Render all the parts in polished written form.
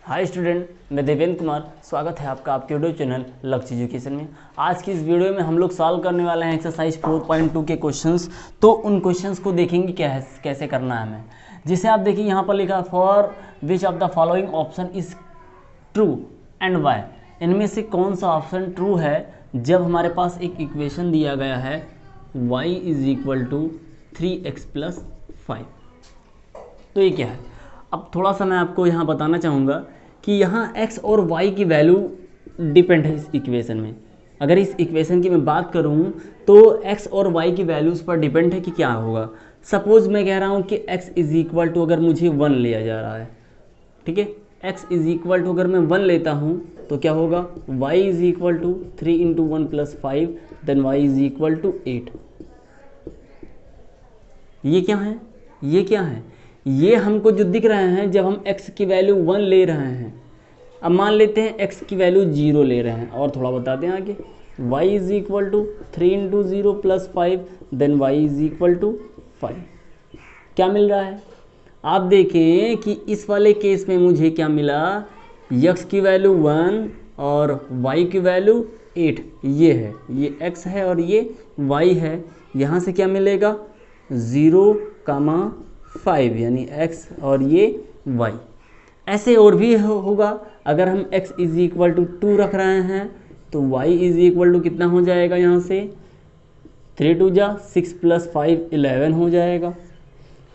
Hi student, मैं देवेंद्र कुमार। स्वागत है आपका आपके यूट्यूब चैनल लक्ष्य एजुकेशन में। आज की इस वीडियो में हम लोग सॉल्व करने वाले हैं एक्सरसाइज 4.2 के क्वेश्चंस। तो उन क्वेश्चंस को देखेंगे कैसे करना है हमें। जिसे आप देखिए यहाँ पर लिखा for which of the following option is true and why. इनमें से कौन सा ऑप्शन ट्रू है जब हमारे पास एक इक्वेशन दिया गया है y = 3x + 5। तो ये क्या है? अब थोड़ा सा मैं आपको यहाँ बताना चाहूँगा कि यहाँ x और y की वैल्यू डिपेंड है इस इक्वेशन में। अगर इस इक्वेशन की मैं बात करूँ तो x और y की वैल्यूज़ पर डिपेंड है कि क्या होगा। सपोज मैं कह रहा हूँ कि x = अगर मुझे 1 लिया जा रहा है, ठीक है, x = अगर मैं 1 लेता हूँ तो क्या होगा, y = 3 × 1 + 5, देन y = 8। ये क्या है? ये क्या है? ये हमको जो दिख रहे हैं जब हम x की वैल्यू 1 ले रहे हैं। अब मान लेते हैं x की वैल्यू 0 ले रहे हैं, और थोड़ा बताते हैं आगे। y = 3 × 0 + 5, then y = 5। क्या मिल रहा है? आप देखें कि इस वाले केस में मुझे क्या मिला, x की वैल्यू 1 और y की वैल्यू 8। ये है, ये x है और ये y है। यहाँ से क्या मिलेगा, 0,5 यानी x और ये y। ऐसे और भी होगा। अगर हम x = 2 रख रहे हैं तो y = कितना हो जाएगा, यहाँ से 3 × 2 = 6 + 5 11 हो जाएगा।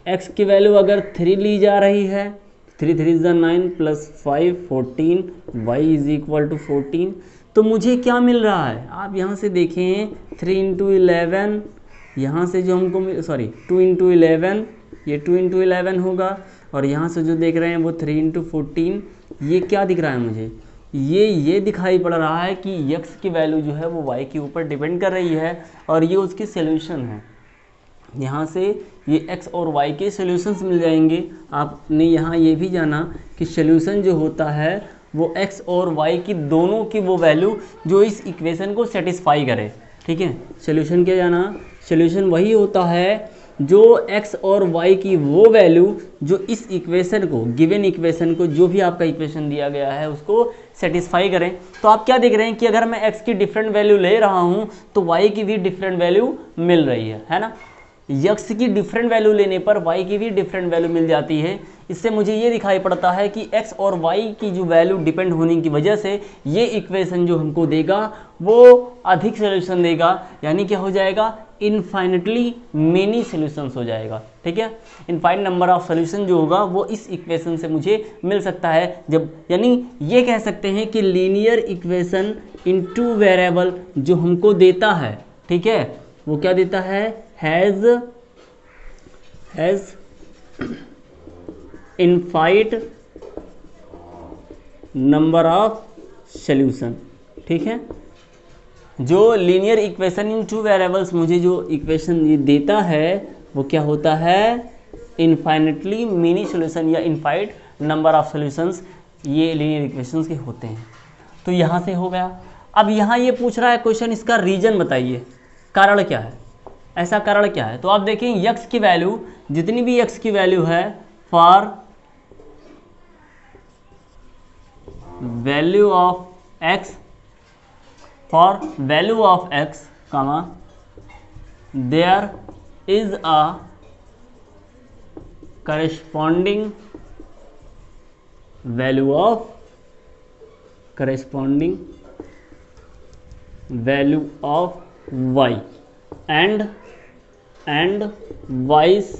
x की वैल्यू अगर 3 ली जा रही है, 3 × 3 = 9 + 5 14, y = 14। तो मुझे क्या मिल रहा है, आप यहाँ से देखें, 3 × 11, यहाँ से जो हमको 2 × 11, ये 2 × 11 होगा, और यहाँ से जो देख रहे हैं वो 3 × 14। ये क्या दिख रहा है मुझे, ये दिखाई पड़ रहा है कि x की वैल्यू जो है वो y के ऊपर डिपेंड कर रही है, और ये उसकी सॉल्यूशन है। यहाँ से ये x और y के सॉल्यूशंस मिल जाएंगे। आपने यहाँ ये भी जाना कि सॉल्यूशन जो होता है वो x और y की दोनों की वो वैल्यू जो इस इक्वेशन को सेटिस्फाई करे, ठीक है। सॉल्यूशन क्या जाना, सॉल्यूशन वही होता है जो x और y की वो वैल्यू जो इस इक्वेशन को, गिवन इक्वेशन को, जो भी आपका इक्वेशन दिया गया है उसको सेटिस्फाई करें। तो आप क्या देख रहे हैं कि अगर मैं x की डिफरेंट वैल्यू ले रहा हूं तो y की भी डिफरेंट वैल्यू मिल रही है ना। x की डिफरेंट वैल्यू लेने पर y की भी डिफरेंट वैल्यू मिल जाती है। इससे मुझे ये दिखाई पड़ता है कि x और y की जो वैल्यू डिपेंड होने की वजह से ये इक्वेशन जो हमको देगा वो अधिक सॉल्यूशन देगा, यानी क्या हो जाएगा, इनफाइनेटली मेनी सॉल्यूशंस हो जाएगा, ठीक है। इनफाइनाइट नंबर ऑफ सॉल्यूशन जो होगा वो इस इक्वेशन से मुझे मिल सकता है। जब यानी ये कह सकते हैं कि लीनियर इक्वेशन इन 2 वेरिएबल जो हमको देता है, ठीक है, वो क्या देता है, has infinite number of solution, ठीक है। जो लीनियर इक्वेशन इन 2 वेरिएबल्स मुझे जो इक्वेशन ये देता है वो क्या होता है, इनफाइनेटली मेनी सॉल्यूशन या इनफाइनाइट नंबर ऑफ सॉल्यूशंस, ये लीनियर इक्वेशंस के होते हैं। तो यहाँ से हो गया। अब यहाँ ये पूछ रहा है क्वेश्चन, इसका रीजन बताइए, कारण क्या है, ऐसा कारण क्या है। तो आप देखें x की वैल्यू, जितनी भी x की वैल्यू है, for value of x, for value of x, comma, there is a corresponding value of y and vice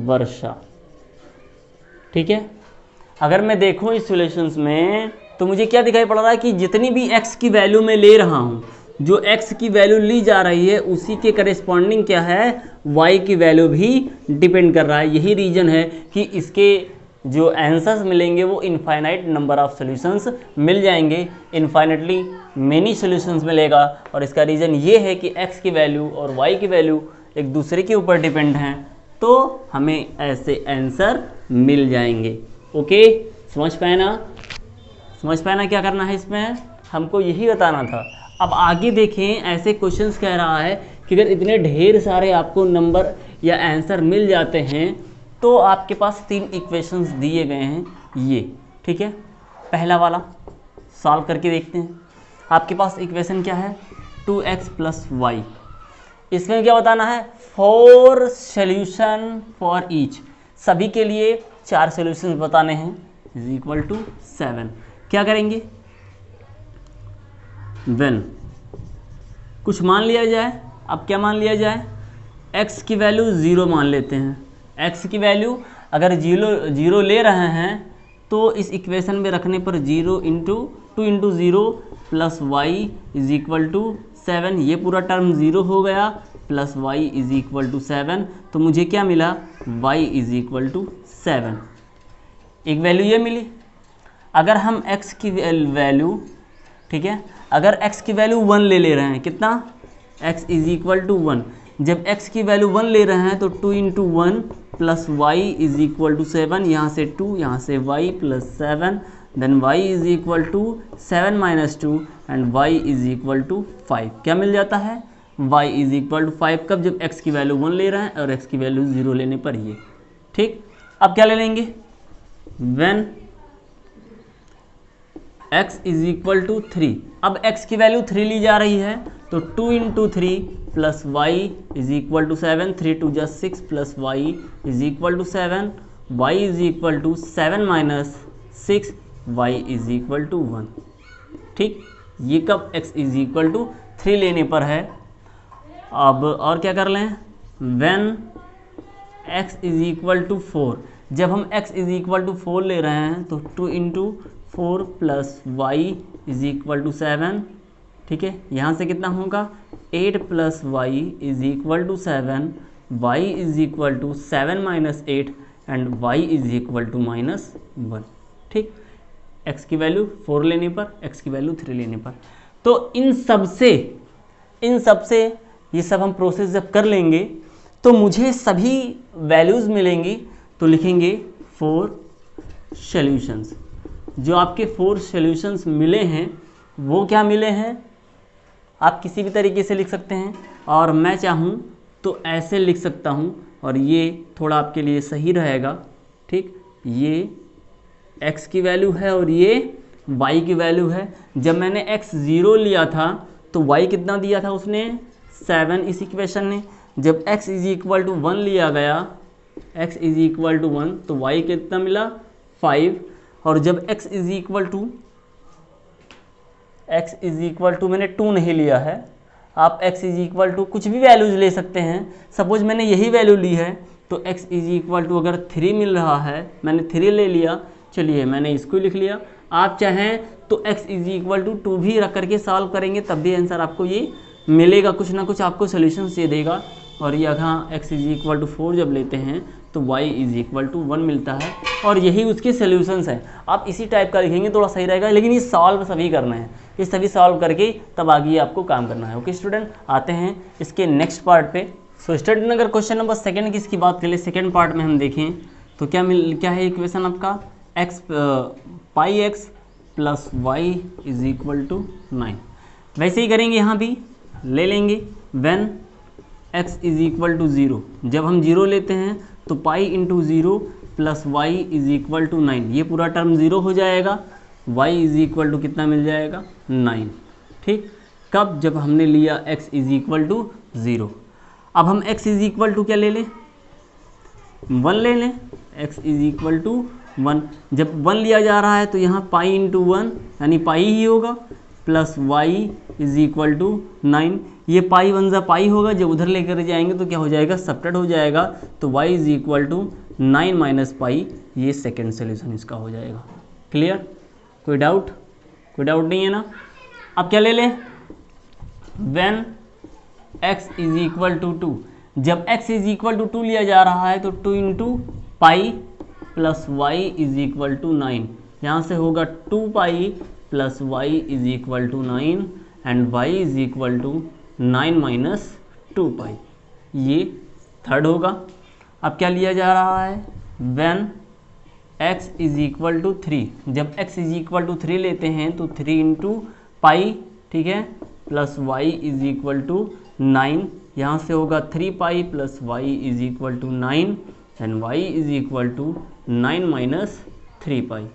versa, ठीक है। अगर मैं देखूं इस सॉल्यूशंस में तो मुझे क्या दिखाई पड़ रहा है कि जितनी भी x की वैल्यू मैं ले रहा हूँ, जो x की वैल्यू ली जा रही है उसी के करेस्पॉन्डिंग क्या है, y की वैल्यू भी डिपेंड कर रहा है। यही रीजन है कि इसके जो आंसर्स मिलेंगे वो इनफाइनाइट नंबर ऑफ सॉल्यूशंस मिल जाएंगे, इनफाइनाइटली मेनी सॉल्यूशंस मिलेगा। और इसका रीज़न ये है कि x की वैल्यू और y की वैल्यू एक दूसरे के ऊपर डिपेंड हैं, तो हमें ऐसे आंसर मिल जाएंगे। ओके, समझ पाए ना क्या करना है इसमें, हमको यही बताना था। अब आगे देखें, ऐसे क्वेश्चंस कह रहा है कि अगर इतने ढेर सारे आपको नंबर या आंसर मिल जाते हैं तो आपके पास 3 इक्वेशंस दिए गए हैं। ये ठीक है, पहला वाला सॉल्व करके देखते हैं। आपके पास इक्वेशन क्या है, 2x प्लस वाई। इसमें क्या बताना है, 4 सॉल्यूशन फॉर ईच, सभी के लिए 4 सॉल्यूशन बताने हैं, इज इक्वल टू 7। क्या करेंगे, व्हेन कुछ मान लिया जाए। अब क्या मान लिया जाए, x की वैल्यू 0 मान लेते हैं। x की वैल्यू अगर 0 ले रहे हैं तो इस इक्वेशन में रखने पर 0 into 2 into 0 plus y is equal to 7, ये पूरा टर्म 0 हो गया, plus y is equal to 7। तो मुझे क्या मिला, y इज इक्वल टू 7। एक वैल्यू ये मिली। अगर हम x की वैल्यू, ठीक है, अगर x की वैल्यू 1 ले रहे हैं, कितना, x इज इक्वल टू 1। जब x की वैल्यू 1 ले रहे हैं तो 2 into 1 plus y is equal to 7, यहाँ से 2, यहाँ से y plus 7, then y is equal to 7 minus 2 and y is equal to 5। क्या मिल जाता है, y इज इक्वल टू 5। कब, जब x की वैल्यू 1 ले रहे हैं और x की वैल्यू 0 लेने पर ये, ठीक। अब क्या ले लेंगे, when x is equal to 3। अब x की वैल्यू 3 ली जा रही है तो 2 into 3 plus y is equal to 7, 3 2 जा 6 plus y is equal to 7, y is equal to 7 minus 6, y is equal to 1, ठीक। ये कब, x इज इक्वल टू 3 लेने पर है। अब और क्या कर लें, when x is equal to 4। जब हम x इज इक्वल टू 4 ले रहे हैं तो 2 into 4 plus y is equal to 7, ठीक है। यहाँ से कितना होगा, 8 plus y is equal to 7, y is equal to 7 minus 8 and y is equal to minus 1, ठीक। x की वैल्यू 4 लेने पर, x की वैल्यू 3 लेने पर। तो इन सब से ये सब हम प्रोसेस जब कर लेंगे तो मुझे सभी वैल्यूज़ मिलेंगी। तो लिखेंगे 4 सॉल्यूशंस। जो आपके 4 सॉल्यूशंस मिले हैं वो क्या मिले हैं, आप किसी भी तरीके से लिख सकते हैं, और मैं चाहूँ तो ऐसे लिख सकता हूँ, और ये थोड़ा आपके लिए सही रहेगा, ठीक। ये x की वैल्यू है और ये y की वैल्यू है। जब मैंने x 0 लिया था तो y कितना दिया था उसने, 7 इस इक्वेशन ने। जब x इज इक्वल टू 1 लिया गया, x इज इक्वल टू 1, तो y कितना मिला, 5। और जब x इज इक्वल टू मैंने 2 नहीं लिया है, आप x इज इक्वल टू कुछ भी वैल्यूज ले सकते हैं। सपोज मैंने यही वैल्यू ली है तो x इज इक्वल टू अगर 3 मिल रहा है, मैंने 3 ले लिया, चलिए मैंने इसको लिख लिया। आप चाहें तो x इज इक्वल टू 2 भी रख करके सॉल्व करेंगे तब भी आंसर आपको ये मिलेगा, कुछ ना कुछ आपको सोल्यूशन ये देगा। और यहाँ x इज इक्वल टू 4 जब लेते हैं तो y इज इक्वल टू 1 मिलता है, और यही उसके सोल्यूशंस हैं। आप इसी टाइप का लिखेंगे थोड़ा सही रहेगा, लेकिन ये सॉल्व सभी करना है, ये सभी सॉल्व करके तब आगे आपको काम करना है। ओके स्टूडेंट, आते हैं इसके नेक्स्ट पार्ट पे। सो स्टूडेंट, अगर क्वेश्चन नंबर 2 की इसकी बात करें, सेकेंड पार्ट में हम देखें तो क्या है इक्वेशन आपका, pi x plus y is equal to 9। वैसे ही करेंगे, यहाँ भी ले लेंगे when x is equal to 0। जब हम 0 लेते हैं तो pi into 0 plus y is equal to 9, ये पूरा टर्म 0 हो जाएगा, y इज इक्वल टू कितना मिल जाएगा, 9, ठीक। कब, जब हमने लिया x इज इक्वल टू 0। अब हम x इज इक्वल टू क्या ले लें, 1 ले लें, x इज इक्वल टू 1। जब 1 लिया जा रहा है तो यहाँ पाई इंटू 1 यानी पाई ही होगा, plus y is equal to 9। ये पाई 1 जा पाई होगा, जब उधर लेकर जाएंगे तो क्या हो जाएगा, सब्ट्रैक्ट हो जाएगा, तो y is equal to 9 minus pi, ये सेकेंड सोल्यूशन इसका हो जाएगा। क्लियर, कोई डाउट नहीं है ना। अब क्या ले लें, when x is equal to 2। जब x इज इक्वल टू 2 लिया जा रहा है तो 2 into pi plus y is equal to 9, यहाँ से होगा 2 pi plus y is equal to 9 and y is equal to 9 minus 2 pi, ये थर्ड होगा। अब क्या लिया जा रहा है, when x is equal to 3। जब x इज इक्वल टू 3 लेते हैं तो 3 इंटू पाई, ठीक है, plus y is equal to 9, यहाँ से होगा 3 pi plus y is equal to 9 and y is equal to 9 minus 3 pi,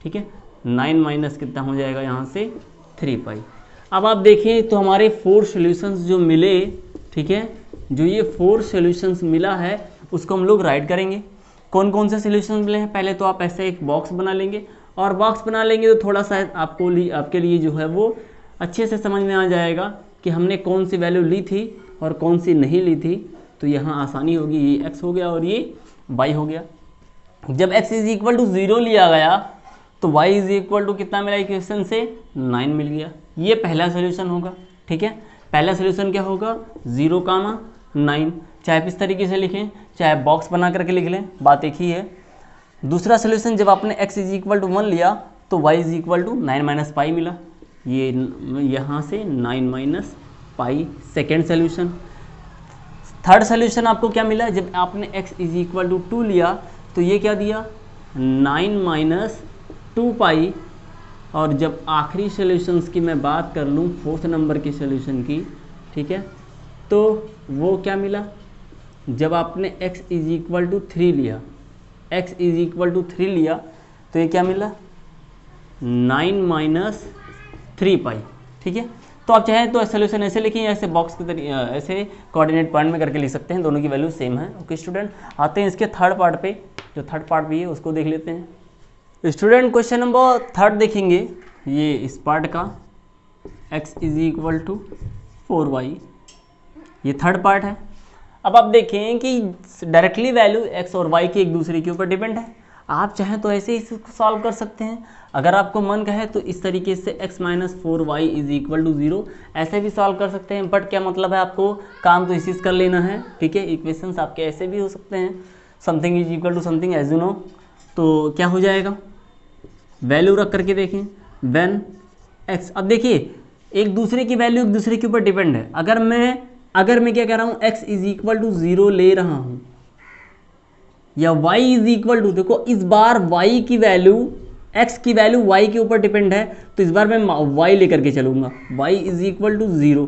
ठीक है। 9 माइनस कितना हो जाएगा यहाँ से 3 पाई। अब आप देखें तो हमारे 4 सॉल्यूशंस जो मिले, ठीक है, जो ये 4 सॉल्यूशंस मिला है उसको हम लोग राइट करेंगे। कौन कौन से सॉल्यूशंस मिले हैं, पहले तो आप ऐसे एक बॉक्स बना लेंगे, और बॉक्स बना लेंगे तो थोड़ा सा आपके लिए जो है वो अच्छे से समझ में आ जाएगा कि हमने कौन सी वैल्यू ली थी और कौन सी नहीं ली थी। तो यहाँ आसानी होगी, ये x हो गया और ये y हो गया। जब x इज इक्वल टू 0 लिया गया तो y इज इक्वल टू कितना मिला इक्वेशन से 9 मिल गया। ये पहला सोल्यूशन होगा, ठीक है। पहला सोल्यूशन क्या होगा 0, 9, चाहे इस तरीके से लिखें चाहे बॉक्स बना करके लिख लें, बात एक ही है। दूसरा सोल्यूशन जब आपने x इज इक्वल टू 1 लिया तो y is equal to 9 minus pi मिला, ये यहाँ से 9 minus pi second solution. Third solution आपको क्या मिला, जब आपने x इज इक्वल टू 2 लिया तो ये क्या दिया 9 माइनस 2 पाई। और जब आखिरी सोल्यूशंस की मैं बात कर लूँ, 4th नंबर के सोल्यूशन की, ठीक है, तो वो क्या मिला, जब आपने x इज इक्वल टू 3 लिया, x इज इक्वल टू 3 लिया तो ये क्या मिला 9 माइनस 3 पाई, ठीक है। तो आप चाहें तो सोल्यूशन ऐसे लिखें या ऐसे बॉक्स के तरीके ऐसे कोऑर्डिनेट पॉइंट में करके लिख सकते हैं, दोनों की वैल्यू सेम है। ओके स्टूडेंट, आते हैं इसके थर्ड पार्ट पे, जो थर्ड पार्ट भी है उसको देख लेते हैं। स्टूडेंट क्वेश्चन नंबर 3 देखेंगे, ये इस पार्ट का x is equal to 4y, ये थर्ड पार्ट है। अब आप देखें कि डायरेक्टली वैल्यू x और y की एक दूसरे के ऊपर डिपेंड है। आप चाहें तो ऐसे ही इसको सॉल्व कर सकते हैं, अगर आपको मन कहे तो इस तरीके से x minus 4y is equal to 0 ऐसे भी सॉल्व कर सकते हैं। बट क्या मतलब है, आपको काम तो इसी से कर लेना है, ठीक है। इक्वेशंस आपके ऐसे भी हो सकते हैं, something is equal to something as you know. तो क्या हो जाएगा, वैल्यू रख करके देखें, व्हेन x, अब देखिए एक दूसरे की वैल्यू एक दूसरे के ऊपर डिपेंड है। अगर मैं क्या कह रहा हूँ x इज इक्वल टू 0 ले रहा हूँ या y इज इक्वल टू, देखो इस बार y की वैल्यू x की वैल्यू y के ऊपर डिपेंड है, तो इस बार मैं y लेकर के चलूँगा, y इज इक्वल टू 0।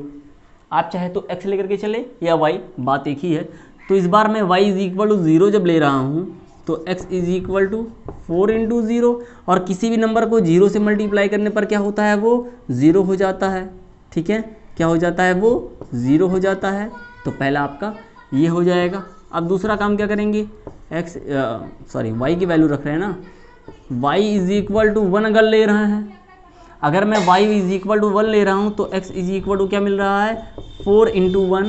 आप चाहे तो x लेकर के चले या y, बात एक ही है। तो इस बार मैं y इज इक्वल टू 0 जब ले रहा हूँ तो x is equal to 4 into 0, और किसी भी नंबर को 0 से मल्टीप्लाई करने पर क्या होता है, वो 0 हो जाता है, ठीक है। क्या हो जाता है, वो 0 हो जाता है। तो पहला आपका ये हो जाएगा। अब दूसरा काम क्या करेंगे, y की वैल्यू रख रहे हैं ना, y इज इक्वल टू 1 अगर ले रहे हैं, अगर मैं y इज इक्वल टू 1 ले रहा हूँ तो x इज इक्वल टू क्या मिल रहा है 4 इंटू 1,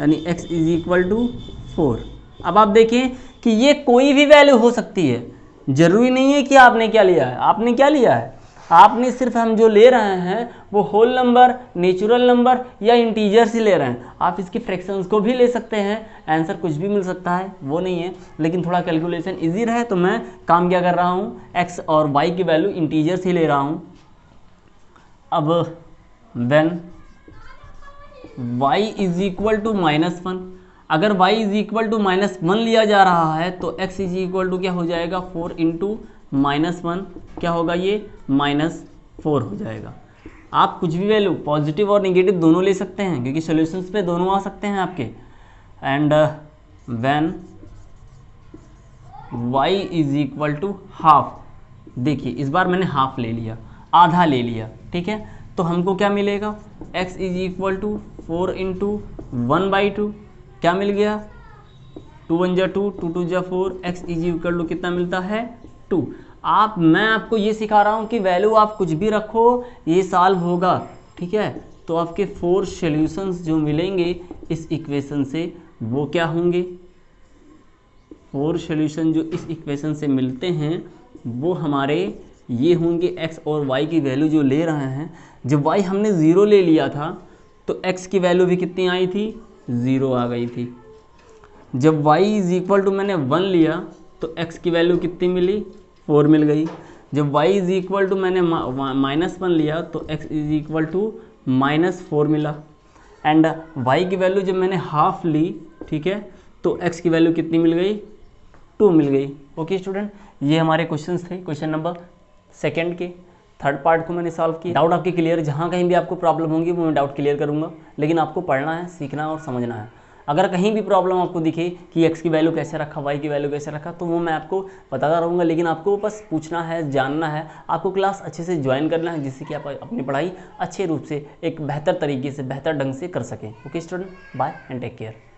यानी x इज इक्वल टू 4। अब आप देखें कि ये कोई भी वैल्यू हो सकती है, जरूरी नहीं है कि आपने क्या लिया है। आपने क्या लिया है, आपने सिर्फ हम जो ले रहे हैं वो होल नंबर, नेचुरल नंबर या इंटीजर्स ही ले रहे हैं। आप इसकी फ्रैक्शंस को भी ले सकते हैं, आंसर कुछ भी मिल सकता है, वो नहीं है। लेकिन थोड़ा कैलकुलेशन इजी रहे तो मैं काम क्या कर रहा हूँ, x और y की वैल्यू इंटीजर्स ही ले रहा हूँ। अब when y is equal to -1, अगर y इज इक्वल टू -1 लिया जा रहा है तो x इज इक्वल टू क्या हो जाएगा 4 इंटू -1, क्या होगा ये -4 हो जाएगा। आप कुछ भी वैल्यू पॉजिटिव और नेगेटिव दोनों ले सकते हैं, क्योंकि सॉल्यूशंस पे दोनों आ सकते हैं आपके। And when y is equal to half, देखिए इस बार मैंने हाफ ले लिया, आधा ले लिया, ठीक है। तो हमको क्या मिलेगा, x is equal to 4 into 1/2, क्या मिल गया 2 1 जा 2, 2 2 जा 4, x इज इक्वल टू कितना मिलता है 2। मैं आपको ये सिखा रहा हूँ कि वैल्यू आप कुछ भी रखो ये सॉल्व होगा, ठीक है। तो आपके 4 सॉल्यूशंस जो मिलेंगे इस इक्वेशन से वो क्या होंगे, 4 सॉल्यूशन जो इस इक्वेशन से मिलते हैं वो हमारे ये होंगे। x और y की वैल्यू जो ले रहे हैं, जब y हमने 0 ले लिया था तो x की वैल्यू भी कितनी आई थी, 0 आ गई थी। जब y इज इक्वल टू मैंने 1 लिया तो x की वैल्यू कितनी मिली, 4 मिल गई। जब y इज इक्वल टू मैंने -1 लिया तो x इज इक्वल टू -4 मिला। एंड y की वैल्यू जब मैंने हाफ ली, ठीक है, तो x की वैल्यू कितनी मिल गई, 2 मिल गई। ओके स्टूडेंट, ये हमारे क्वेश्चंस थे, क्वेश्चन नंबर 2 के थर्ड पार्ट को मैंने सॉल्व किया। डाउट आपके क्लियर, जहाँ कहीं भी आपको प्रॉब्लम होंगी वो मैं डाउट क्लियर करूँगा, लेकिन आपको पढ़ना है, सीखना और समझना है। अगर कहीं भी प्रॉब्लम आपको दिखे कि x की वैल्यू कैसे रखा, y की वैल्यू कैसे रखा, तो वो मैं आपको बताता रहूँगा, लेकिन आपको बस पूछना है, जानना है, आपको क्लास अच्छे से ज्वाइन करना है, जिससे कि आप अपनी पढ़ाई अच्छे रूप से एक बेहतर तरीके से, बेहतर ढंग से कर सकें। Okay student, bye and take care.